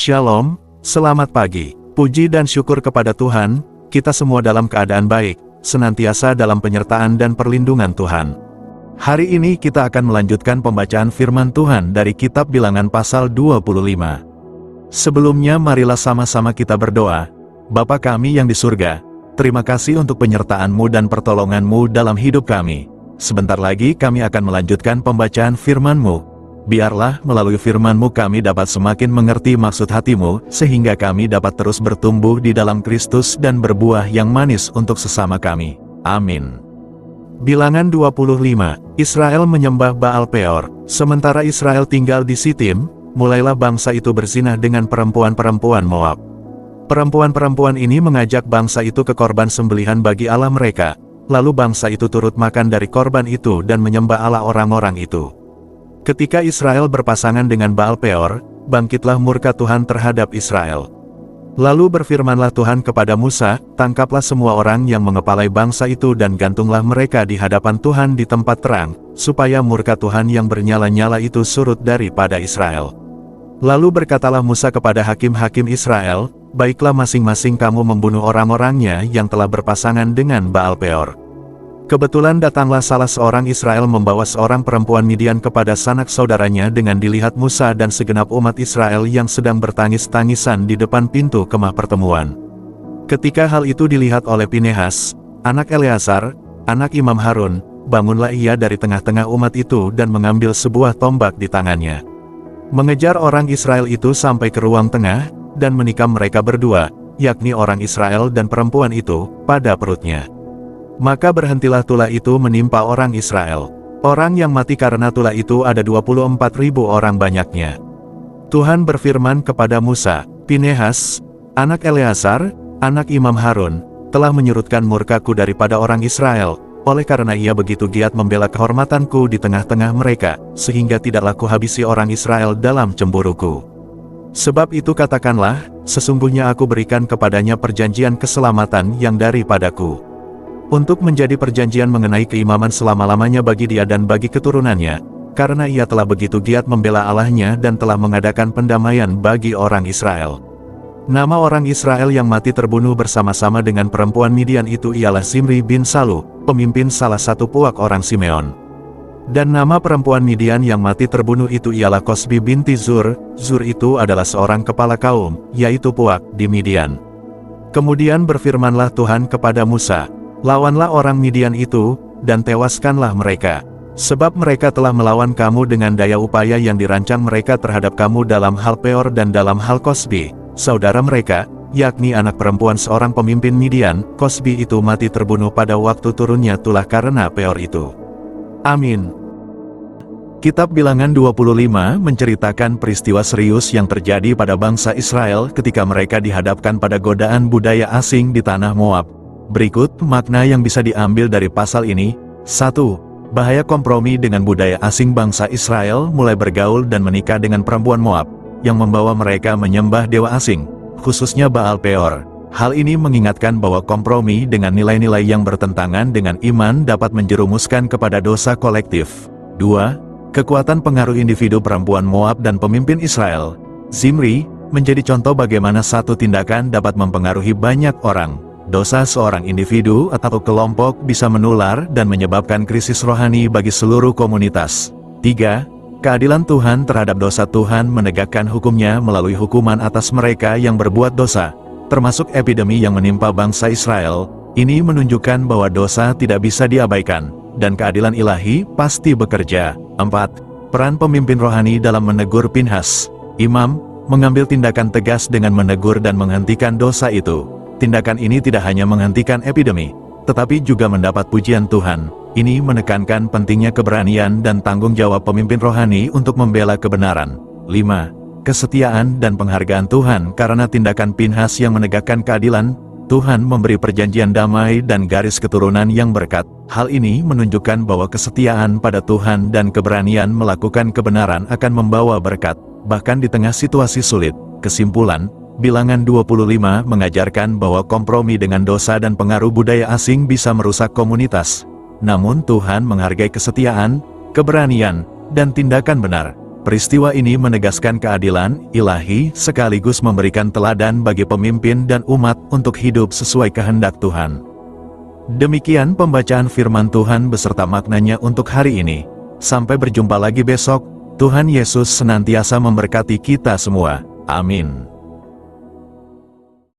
Shalom, selamat pagi. Puji dan syukur kepada Tuhan, kita semua dalam keadaan baik, senantiasa dalam penyertaan dan perlindungan Tuhan. Hari ini kita akan melanjutkan pembacaan firman Tuhan dari kitab Bilangan pasal 25. Sebelumnya marilah sama-sama kita berdoa. Bapa kami yang di surga, terima kasih untuk penyertaan-Mu dan pertolongan-Mu dalam hidup kami. Sebentar lagi kami akan melanjutkan pembacaan firman-Mu. Biarlah melalui firman-Mu kami dapat semakin mengerti maksud hati-Mu, sehingga kami dapat terus bertumbuh di dalam Kristus dan berbuah yang manis untuk sesama kami. Amin. Bilangan 25, Israel menyembah Baal Peor. Sementara Israel tinggal di Sitim, mulailah bangsa itu berzinah dengan perempuan-perempuan Moab. Perempuan-perempuan ini mengajak bangsa itu ke korban sembelihan bagi Allah mereka, lalu bangsa itu turut makan dari korban itu dan menyembah Allah orang-orang itu. Ketika Israel berpasangan dengan Baal Peor, bangkitlah murka Tuhan terhadap Israel. Lalu berfirmanlah Tuhan kepada Musa, tangkaplah semua orang yang mengepalai bangsa itu dan gantunglah mereka di hadapan Tuhan di tempat terang, supaya murka Tuhan yang bernyala-nyala itu surut daripada Israel. Lalu berkatalah Musa kepada hakim-hakim Israel, baiklah masing-masing kamu membunuh orang-orangnya yang telah berpasangan dengan Baal Peor. Kebetulan datanglah salah seorang Israel membawa seorang perempuan Midian kepada sanak saudaranya dengan dilihat Musa dan segenap umat Israel yang sedang bertangis-tangisan di depan pintu kemah pertemuan. Ketika hal itu dilihat oleh Pinehas, anak Eleazar, anak Imam Harun, bangunlah ia dari tengah-tengah umat itu dan mengambil sebuah tombak di tangannya. Mengejar orang Israel itu sampai ke ruang tengah, dan menikam mereka berdua, yakni orang Israel dan perempuan itu, pada perutnya. Maka berhentilah tulah itu menimpa orang Israel. Orang yang mati karena tulah itu ada 24.000 orang banyaknya. Tuhan berfirman kepada Musa, Pinehas, anak Eleazar, anak Imam Harun, telah menyurutkan murkaku daripada orang Israel, oleh karena ia begitu giat membela kehormatanku di tengah-tengah mereka, sehingga tidaklah kuhabisi orang Israel dalam cemburuku. Sebab itu katakanlah, sesungguhnya aku berikan kepadanya perjanjian keselamatan yang daripadaku, untuk menjadi perjanjian mengenai keimaman selama-lamanya bagi dia dan bagi keturunannya, karena ia telah begitu giat membela Allahnya dan telah mengadakan pendamaian bagi orang Israel. Nama orang Israel yang mati terbunuh bersama-sama dengan perempuan Midian itu ialah Zimri bin Salu, pemimpin salah satu puak orang Simeon. Dan nama perempuan Midian yang mati terbunuh itu ialah Kosbi binti Zur. Zur itu adalah seorang kepala kaum, yaitu puak di Midian. Kemudian berfirmanlah Tuhan kepada Musa, lawanlah orang Midian itu, dan tewaskanlah mereka. Sebab mereka telah melawan kamu dengan daya upaya yang dirancang mereka terhadap kamu dalam hal Peor dan dalam hal Kosbi, saudara mereka, yakni anak perempuan seorang pemimpin Midian. Kosbi itu mati terbunuh pada waktu turunnya tulah karena Peor itu. Amin. Kitab Bilangan 25 menceritakan peristiwa serius yang terjadi pada bangsa Israel ketika mereka dihadapkan pada godaan budaya asing di tanah Moab. Berikut makna yang bisa diambil dari pasal ini. 1. Bahaya kompromi dengan budaya asing. Bangsa Israel mulai bergaul dan menikah dengan perempuan Moab, yang membawa mereka menyembah dewa asing, khususnya Baal Peor. Hal ini mengingatkan bahwa kompromi dengan nilai-nilai yang bertentangan dengan iman dapat menjerumuskan kepada dosa kolektif. 2. Kekuatan pengaruh individu perempuan Moab dan pemimpin Israel. Zimri menjadi contoh bagaimana satu tindakan dapat mempengaruhi banyak orang. Dosa seorang individu atau kelompok bisa menular dan menyebabkan krisis rohani bagi seluruh komunitas. 3. Keadilan Tuhan terhadap dosa. Tuhan menegakkan hukumnya melalui hukuman atas mereka yang berbuat dosa, termasuk epidemi yang menimpa bangsa Israel. Ini menunjukkan bahwa dosa tidak bisa diabaikan, dan keadilan ilahi pasti bekerja. 4. Peran pemimpin rohani dalam menegur. Pinhas, imam, mengambil tindakan tegas dengan menegur dan menghentikan dosa itu. Tindakan ini tidak hanya menghentikan epidemi, tetapi juga mendapat pujian Tuhan. Ini menekankan pentingnya keberanian dan tanggung jawab pemimpin rohani untuk membela kebenaran. 5. Kesetiaan dan penghargaan Tuhan karena tindakan Pinhas yang menegakkan keadilan. Tuhan memberi perjanjian damai dan garis keturunan yang berkat. Hal ini menunjukkan bahwa kesetiaan pada Tuhan dan keberanian melakukan kebenaran akan membawa berkat, bahkan di tengah situasi sulit. Kesimpulan, Bilangan 25 mengajarkan bahwa kompromi dengan dosa dan pengaruh budaya asing bisa merusak komunitas. Namun Tuhan menghargai kesetiaan, keberanian, dan tindakan benar. Peristiwa ini menegaskan keadilan ilahi sekaligus memberikan teladan bagi pemimpin dan umat untuk hidup sesuai kehendak Tuhan. Demikian pembacaan firman Tuhan beserta maknanya untuk hari ini. Sampai berjumpa lagi besok. Tuhan Yesus senantiasa memberkati kita semua. Amin.